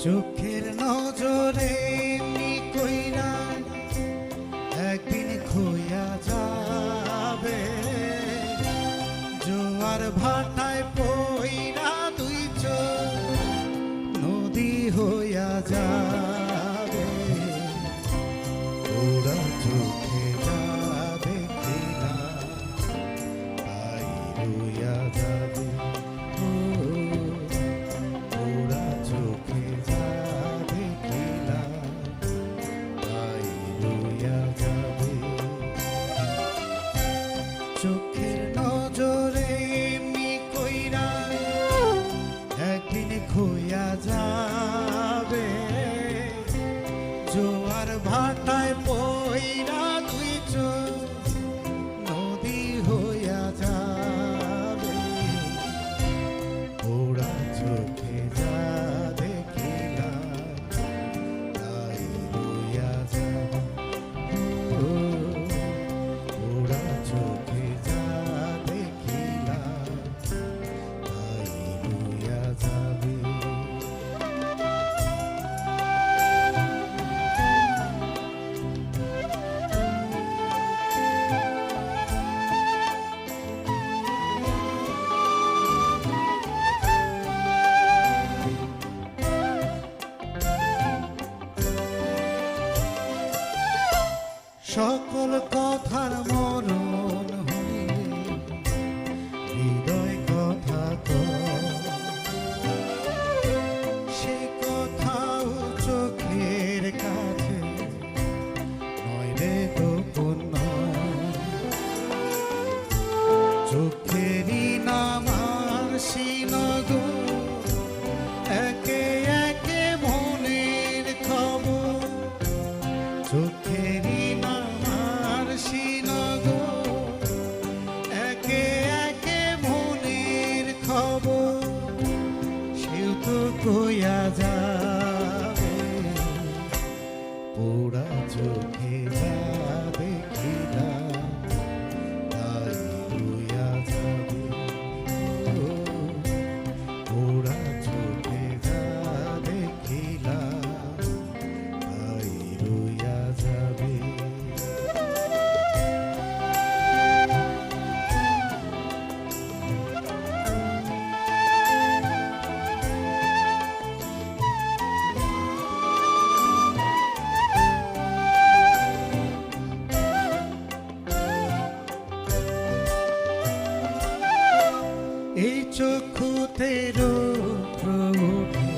চোখের নজরে এমনি কইরা একদিন খইয়া যাবে, জোয়ার ভাটায় পইরা দুই চোখ নদী হইয়া যাবে। ওরা চোখে যা দেখিলা তাই রইয়া যাবে। ওরা চোখে যা দেখিলা তাই রইয়া যাবে। চোখের নজরে এমনি কইরা একদিন খইয়া যাবে, জোয়ার ভাটায় পইরা দুই চোখ নদী হইয়া যাবে। ওরা চোখে যা দেখিলা তাই রইয়া যাবে। ওরা চোখে যা দেখিলা তাই রইয়া যাবে। সকল কথার মরণ হইলে হৃদয় কথা কয়, সে কথাও চোখের কাছে নয় রে গোপন নয়। চোখেরই নাম আর সিনগো একে একে মনের খবর। চোখেরই নাম আর সিনগো একে একে মনের খবর। সেও তো কইয়া যাবে, পোড়া চোখে যা দেখিলা তাই রইয়া যাবে। পোড়া চোখে যা দেখিলা তাই রইয়া যাবে। এই চক্ষুতে রৌদ্র ওঠে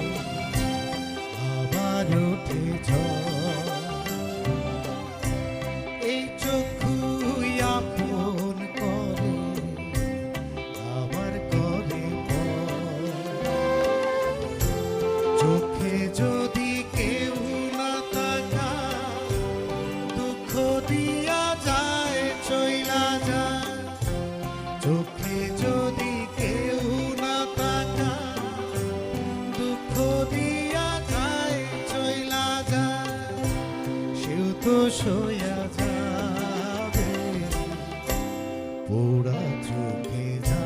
আবার ওঠে ঝড়। এই চক্ষুই আপন করে আবার করে পর। চোখে যদি কেউ না তাকায় দুঃখ দিয়া যায় চইলা যায়। চোখে যদি কেউ না তাকায় দুঃখ দিয়া যায় চইলা যায়। সেও তো সইয়া যাবে, পোড়া চোখে যা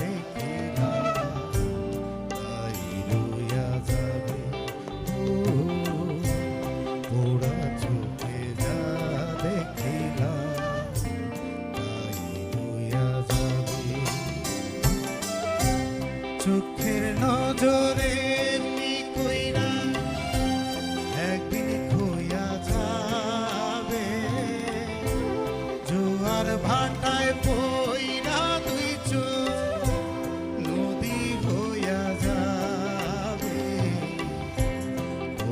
দেখিলা তাই রইয়া যাবে। পোড়া চোখে যা দেখিলা তাই রইয়া যাবে। চোখের নজরে এমনি কইরা একদিন খইয়া যাবে, জোয়ার ভাটায় পইরা দুই চোখ নদী হইয়া যাবে।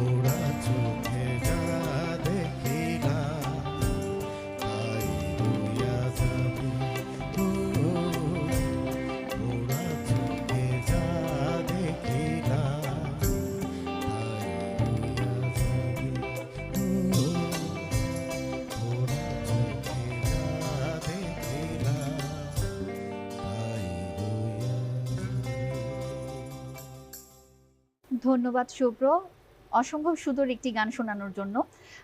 ওরা চোখে যা দেখিলা তাই রইয়া যাবে। ওরা চোখে যা দেখিলা তাই রইয়া যাবে। ওরা চোখে যা দেখিলা তাই রইয়া যাবে। ধন্যবাদ শুভ্র, অসম্ভব সুন্দর একটি গান শোনানোর জন্য।